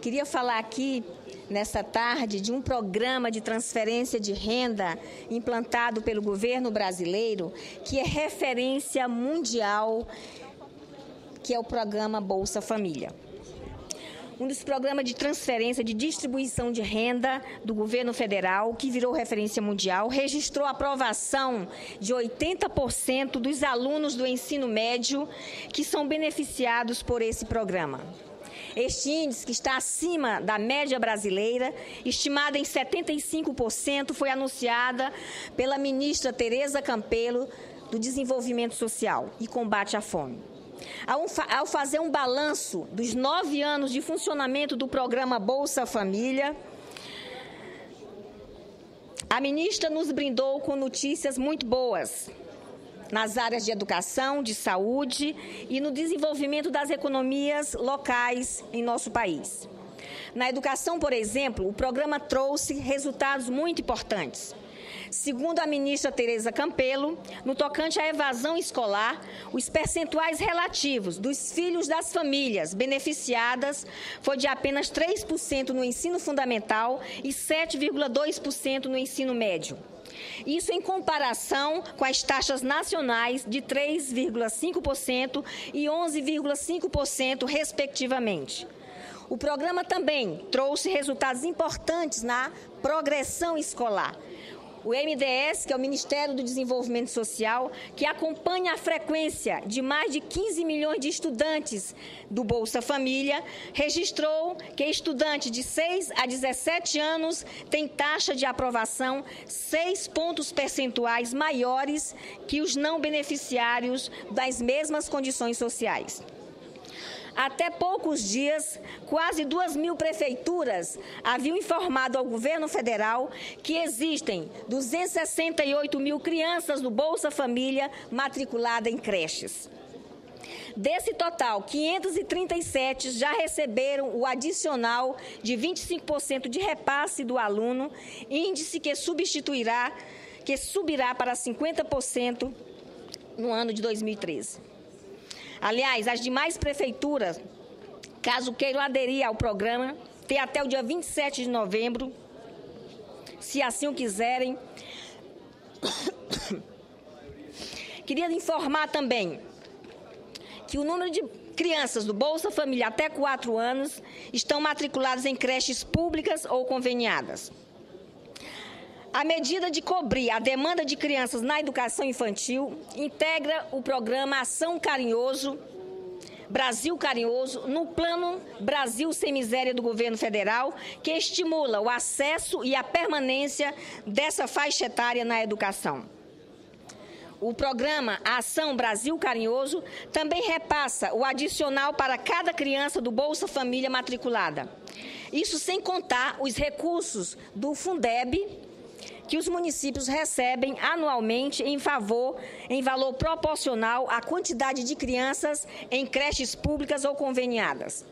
Queria falar aqui, nessa tarde, de um programa de transferência de renda implantado pelo governo brasileiro, que é referência mundial, que é o programa Bolsa Família. Um dos programas de transferência de distribuição de renda do governo federal, que virou referência mundial, registrou a aprovação de 80% dos alunos do ensino médio que são beneficiados por esse programa. Este índice, que está acima da média brasileira, estimada em 75%, foi anunciada pela ministra Tereza Campelo, do Desenvolvimento Social e Combate à Fome. Ao fazer um balanço dos 9 anos de funcionamento do programa Bolsa Família, a ministra nos brindou com notícias muito boas nas áreas de educação, de saúde e no desenvolvimento das economias locais em nosso país. Na educação, por exemplo, o programa trouxe resultados muito importantes. Segundo a ministra Tereza Campelo, no tocante à evasão escolar, os percentuais relativos dos filhos das famílias beneficiadas foi de apenas 3% no ensino fundamental e 7,2% no ensino médio. Isso em comparação com as taxas nacionais de 3,5% e 11,5%, respectivamente. O programa também trouxe resultados importantes na progressão escolar. O MDS, que é o Ministério do Desenvolvimento Social, que acompanha a frequência de mais de 15 milhões de estudantes do Bolsa Família, registrou que estudantes de 6 a 17 anos têm taxa de aprovação 6 pontos percentuais maiores que os não beneficiários das mesmas condições sociais. Até poucos dias, quase 2.000 prefeituras haviam informado ao governo federal que existem 268 mil crianças do Bolsa Família matriculadas em creches. Desse total, 537 já receberam o adicional de 25% de repasse do aluno, índice que subirá para 50% no ano de 2013. Aliás, as demais prefeituras, caso queiram aderir ao programa, têm até o dia 27 de novembro, se assim o quiserem. Queria informar também que o número de crianças do Bolsa Família até 4 anos estão matriculadas em creches públicas ou conveniadas. A medida de cobrir a demanda de crianças na educação infantil integra o programa Ação Carinhoso, Brasil Carinhoso, no Plano Brasil Sem Miséria do governo federal, que estimula o acesso e a permanência dessa faixa etária na educação. O programa Ação Brasil Carinhoso também repassa o adicional para cada criança do Bolsa Família matriculada. Isso sem contar os recursos do Fundeb, que os municípios recebem anualmente em valor proporcional à quantidade de crianças em creches públicas ou conveniadas.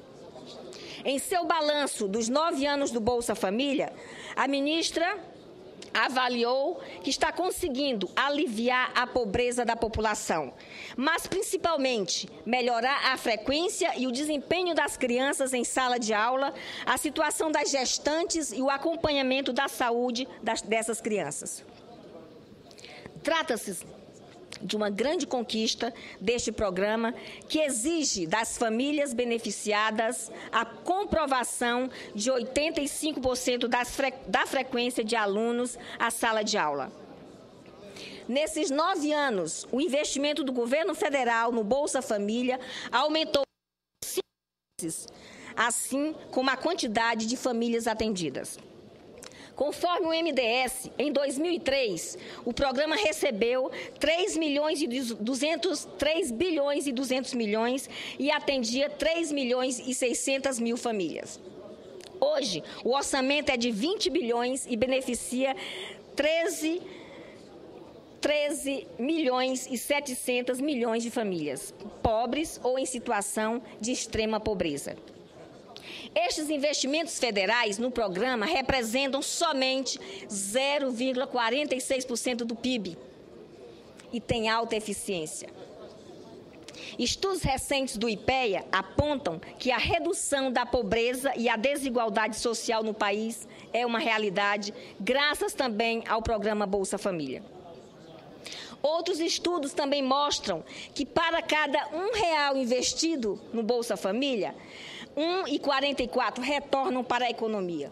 Em seu balanço dos 9 anos do Bolsa Família, a ministra avaliou que está conseguindo aliviar a pobreza da população, mas principalmente melhorar a frequência e o desempenho das crianças em sala de aula, a situação das gestantes e o acompanhamento da saúde dessas crianças. Trata-se de uma grande conquista deste programa, que exige das famílias beneficiadas a comprovação de 85% da frequência de alunos à sala de aula. Nesses 9 anos, o investimento do governo federal no Bolsa Família aumentou 5 vezes, assim como a quantidade de famílias atendidas. Conforme o MDS, em 2003, o programa recebeu 3 bilhões e 200 milhões e atendia 3 milhões e 600 mil famílias. Hoje, o orçamento é de 20 bilhões e beneficia 13 milhões e 700 milhões de famílias pobres ou em situação de extrema pobreza. Estes investimentos federais no programa representam somente 0,46% do PIB e têm alta eficiência. Estudos recentes do IPEA apontam que a redução da pobreza e a desigualdade social no país é uma realidade, graças também ao programa Bolsa Família. Outros estudos também mostram que para cada R$1 investido no Bolsa Família, R$1,44 retornam para a economia.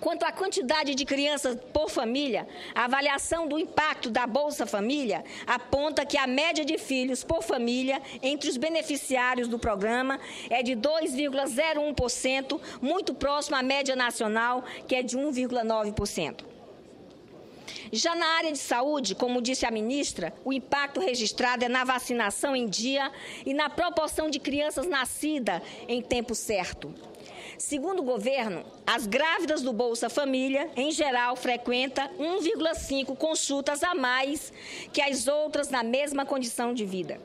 Quanto à quantidade de crianças por família, a avaliação do impacto da Bolsa Família aponta que a média de filhos por família entre os beneficiários do programa é de 2,01%, muito próximo à média nacional, que é de 1,9%. Já na área de saúde, como disse a ministra, o impacto registrado é na vacinação em dia e na proporção de crianças nascidas em tempo certo. Segundo o governo, as grávidas do Bolsa Família, em geral, frequentam 1,5 consultas a mais que as outras na mesma condição de vida.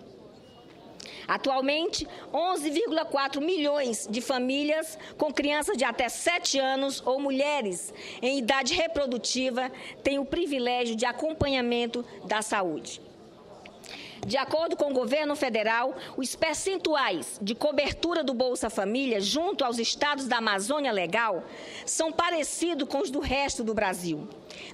Atualmente, 11,4 milhões de famílias com crianças de até 7 anos ou mulheres em idade reprodutiva têm o privilégio de acompanhamento da saúde. De acordo com o governo federal, os percentuais de cobertura do Bolsa Família junto aos estados da Amazônia Legal são parecidos com os do resto do Brasil.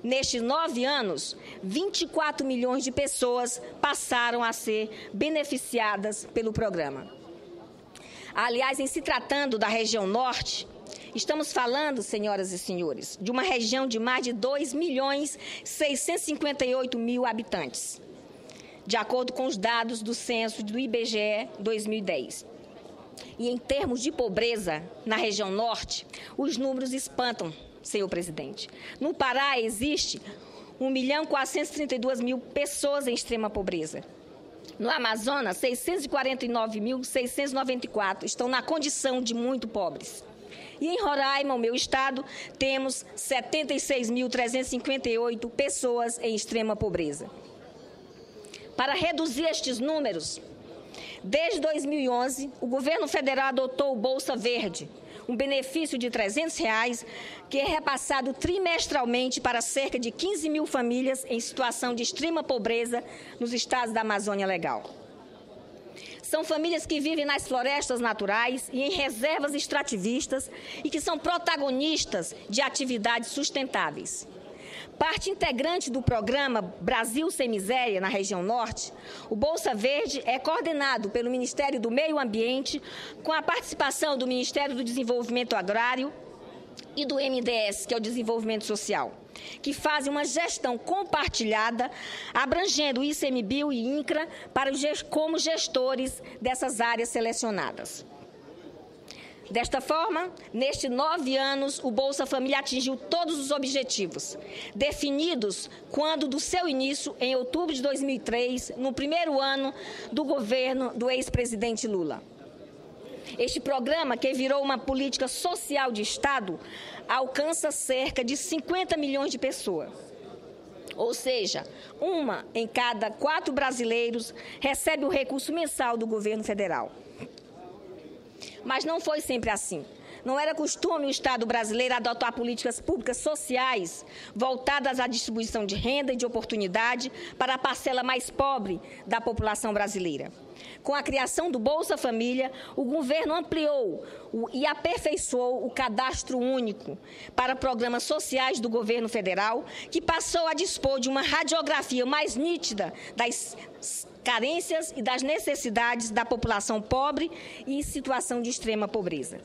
Nestes 9 anos, 24 milhões de pessoas passaram a ser beneficiadas pelo programa. Aliás, em se tratando da região norte, estamos falando, senhoras e senhores, de uma região de mais de 2.658.000 habitantes, de acordo com os dados do censo do IBGE 2010. E em termos de pobreza, na região norte, os números espantam, senhor presidente. No Pará existe 1.432.000 pessoas em extrema pobreza. No Amazonas, 649.694 estão na condição de muito pobres. E em Roraima, o meu estado, temos 76.358 pessoas em extrema pobreza. Para reduzir estes números, desde 2011, o governo federal adotou o Bolsa Verde, um benefício de R$300 que é repassado trimestralmente para cerca de 15 mil famílias em situação de extrema pobreza nos estados da Amazônia Legal. São famílias que vivem nas florestas naturais e em reservas extrativistas e que são protagonistas de atividades sustentáveis. Parte integrante do programa Brasil Sem Miséria, na região norte, o Bolsa Verde é coordenado pelo Ministério do Meio Ambiente, com a participação do Ministério do Desenvolvimento Agrário e do MDS, que é o Desenvolvimento Social, que fazem uma gestão compartilhada, abrangendo o ICMBio e INCRA como gestores dessas áreas selecionadas. Desta forma, nestes 9 anos, o Bolsa Família atingiu todos os objetivos, definidos quando do seu início, em outubro de 2003, no primeiro ano do governo do ex-presidente Lula. Este programa, que virou uma política social de Estado, alcança cerca de 50 milhões de pessoas. Ou seja, 1 em cada 4 brasileiros recebe o recurso mensal do governo federal. Mas não foi sempre assim. Não era costume o Estado brasileiro adotar políticas públicas sociais voltadas à distribuição de renda e de oportunidade para a parcela mais pobre da população brasileira. Com a criação do Bolsa Família, o governo ampliou e aperfeiçoou o cadastro único para programas sociais do governo federal, que passou a dispor de uma radiografia mais nítida das carências e das necessidades da população pobre e em situação de extrema pobreza.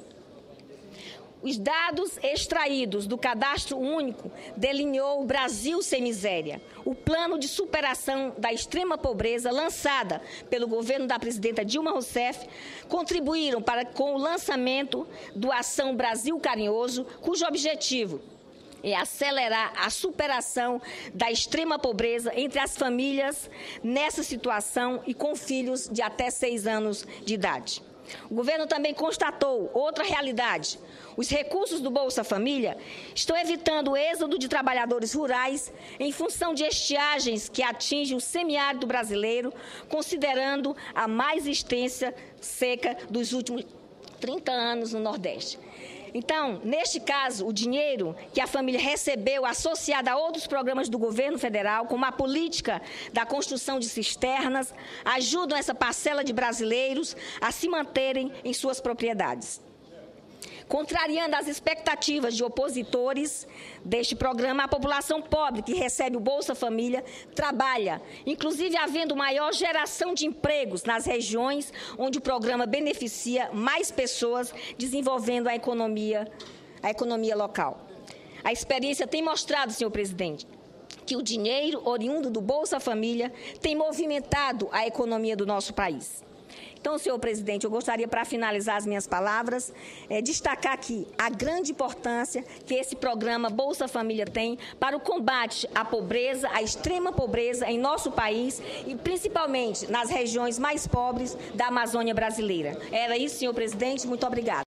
Os dados extraídos do Cadastro Único delineou o Brasil Sem Miséria, o plano de superação da extrema pobreza lançada pelo governo da presidenta Dilma Rousseff, contribuíram com o lançamento do Ação Brasil Carinhoso, cujo objetivo é acelerar a superação da extrema pobreza entre as famílias nessa situação e com filhos de até 6 anos de idade. O governo também constatou outra realidade. Os recursos do Bolsa Família estão evitando o êxodo de trabalhadores rurais em função de estiagens que atingem o semiárido brasileiro, considerando a mais extensa seca dos últimos 30 anos no Nordeste. Então, neste caso, o dinheiro que a família recebeu associado a outros programas do governo federal, como a política da construção de cisternas, ajudam essa parcela de brasileiros a se manterem em suas propriedades. Contrariando as expectativas de opositores deste programa, a população pobre que recebe o Bolsa Família trabalha, inclusive havendo maior geração de empregos nas regiões onde o programa beneficia mais pessoas, desenvolvendo a economia local. A experiência tem mostrado, senhor presidente, que o dinheiro oriundo do Bolsa Família tem movimentado a economia do nosso país. Então, senhor presidente, eu gostaria, para finalizar as minhas palavras, destacar aqui a grande importância que esse programa Bolsa Família tem para o combate à pobreza, à extrema pobreza em nosso país e principalmente nas regiões mais pobres da Amazônia brasileira. Era isso, senhor presidente. Muito obrigada.